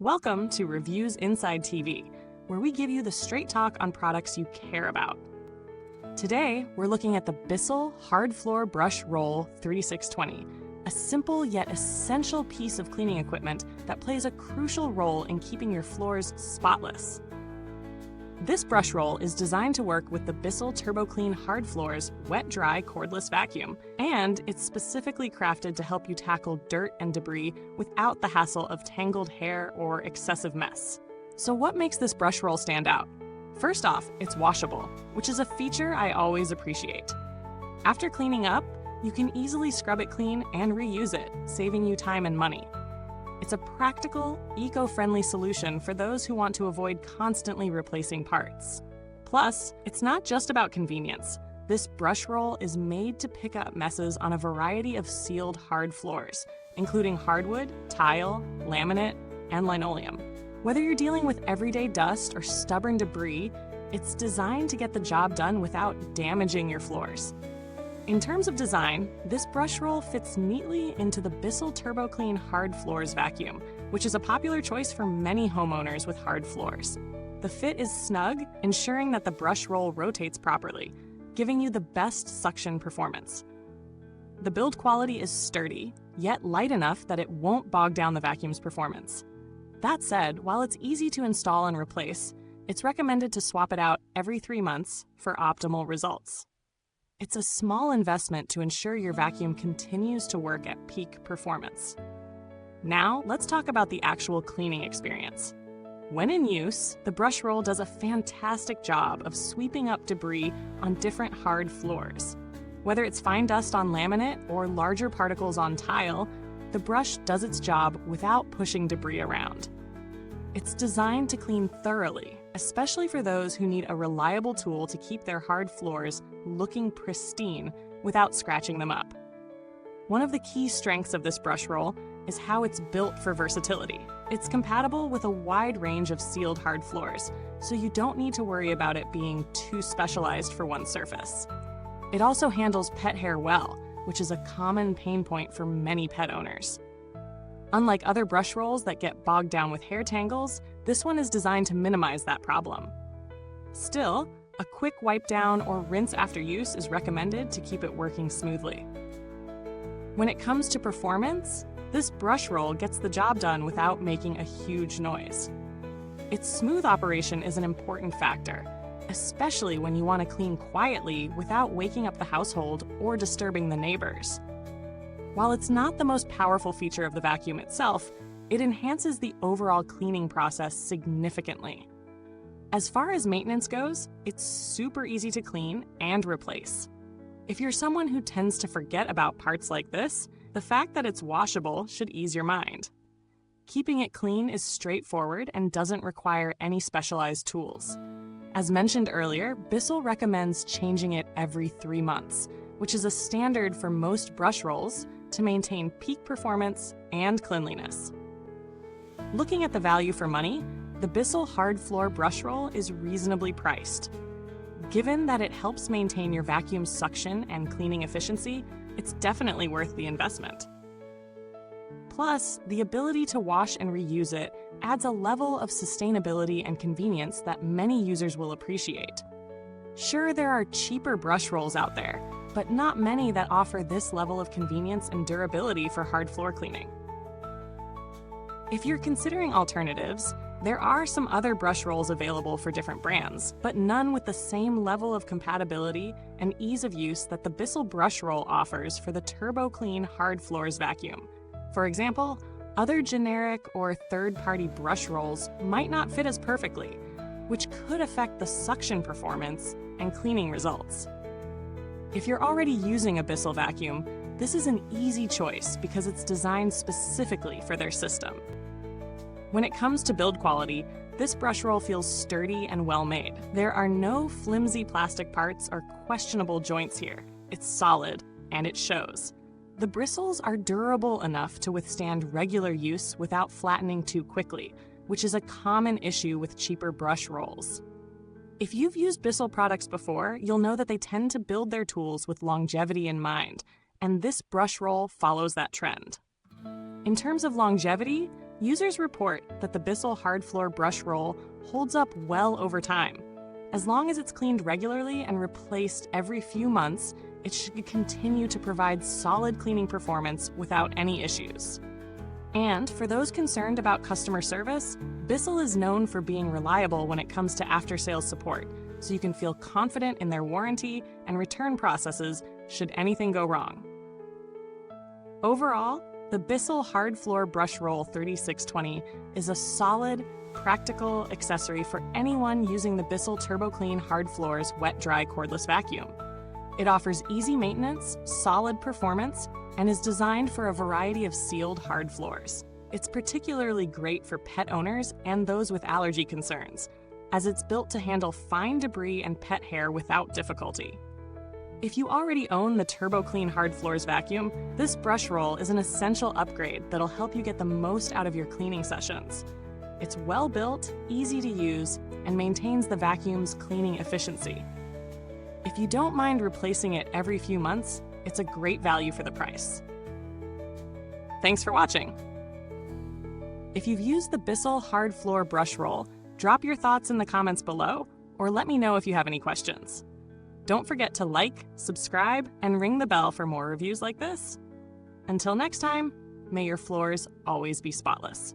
Welcome to Reviews Inside TV, where we give you the straight talk on products you care about. Today, we're looking at the Bissell Hard Floor Brush Roll 3620, a simple yet essential piece of cleaning equipment that plays a crucial role in keeping your floors spotless. This brush roll is designed to work with the Bissell TurboClean Hard Floors wet-dry cordless vacuum, and it's specifically crafted to help you tackle dirt and debris without the hassle of tangled hair or excessive mess. So what makes this brush roll stand out? First off, it's washable, which is a feature I always appreciate. After cleaning up, you can easily scrub it clean and reuse it, saving you time and money. It's a practical, eco-friendly solution for those who want to avoid constantly replacing parts. Plus, it's not just about convenience. This brush roll is made to pick up messes on a variety of sealed hard floors, including hardwood, tile, laminate, and linoleum. Whether you're dealing with everyday dust or stubborn debris, it's designed to get the job done without damaging your floors. In terms of design, this brush roll fits neatly into the Bissell TurboClean Hard Floors vacuum, which is a popular choice for many homeowners with hard floors. The fit is snug, ensuring that the brush roll rotates properly, giving you the best suction performance. The build quality is sturdy, yet light enough that it won't bog down the vacuum's performance. That said, while it's easy to install and replace, it's recommended to swap it out every 3 months for optimal results. It's a small investment to ensure your vacuum continues to work at peak performance. Now, let's talk about the actual cleaning experience. When in use, the brush roll does a fantastic job of sweeping up debris on different hard floors. Whether it's fine dust on laminate or larger particles on tile, the brush does its job without pushing debris around. It's designed to clean thoroughly, especially for those who need a reliable tool to keep their hard floors looking pristine without scratching them up. One of the key strengths of this brush roll is how it's built for versatility. It's compatible with a wide range of sealed hard floors, so you don't need to worry about it being too specialized for one surface. It also handles pet hair well, which is a common pain point for many pet owners. Unlike other brush rolls that get bogged down with hair tangles, this one is designed to minimize that problem. Still, a quick wipe down or rinse after use is recommended to keep it working smoothly. When it comes to performance, this brush roll gets the job done without making a huge noise. Its smooth operation is an important factor, especially when you want to clean quietly without waking up the household or disturbing the neighbors. While it's not the most powerful feature of the vacuum itself, it enhances the overall cleaning process significantly. As far as maintenance goes, it's super easy to clean and replace. If you're someone who tends to forget about parts like this, the fact that it's washable should ease your mind. Keeping it clean is straightforward and doesn't require any specialized tools. As mentioned earlier, Bissell recommends changing it every 3 months, which is a standard for most brush rolls to maintain peak performance and cleanliness. Looking at the value for money, the Bissell Hard Floor Brush Roll is reasonably priced. Given that it helps maintain your vacuum's suction and cleaning efficiency, it's definitely worth the investment. Plus, the ability to wash and reuse it adds a level of sustainability and convenience that many users will appreciate. Sure, there are cheaper brush rolls out there, but not many that offer this level of convenience and durability for hard floor cleaning. If you're considering alternatives, there are some other brush rolls available for different brands, but none with the same level of compatibility and ease of use that the Bissell brush roll offers for the TurboClean Hard Floors vacuum. For example, other generic or third-party brush rolls might not fit as perfectly, which could affect the suction performance and cleaning results. If you're already using a Bissell vacuum, this is an easy choice because it's designed specifically for their system. When it comes to build quality, this brush roll feels sturdy and well-made. There are no flimsy plastic parts or questionable joints here. It's solid, and it shows. The bristles are durable enough to withstand regular use without flattening too quickly, which is a common issue with cheaper brush rolls. If you've used Bissell products before, you'll know that they tend to build their tools with longevity in mind, and this brush roll follows that trend. In terms of longevity, Users report that the Bissell Hard Floor Brush Roll holds up well over time. As long as it's cleaned regularly and replaced every few months, it should continue to provide solid cleaning performance without any issues. And for those concerned about customer service, Bissell is known for being reliable when it comes to after-sales support, so you can feel confident in their warranty and return processes should anything go wrong. Overall, the Bissell Hard Floor Brush Roll 3620 is a solid, practical accessory for anyone using the Bissell TurboClean Hard Floors wet-dry cordless vacuum. It offers easy maintenance, solid performance, and is designed for a variety of sealed hard floors. It's particularly great for pet owners and those with allergy concerns, as it's built to handle fine debris and pet hair without difficulty. If you already own the TurboClean Hard Floors vacuum, this brush roll is an essential upgrade that'll help you get the most out of your cleaning sessions. It's well built, easy to use, and maintains the vacuum's cleaning efficiency. If you don't mind replacing it every few months, it's a great value for the price. Thanks for watching. If you've used the Bissell Hard Floor Brush Roll, drop your thoughts in the comments below, or let me know if you have any questions. Don't forget to like, subscribe, and ring the bell for more reviews like this. Until next time, may your floors always be spotless.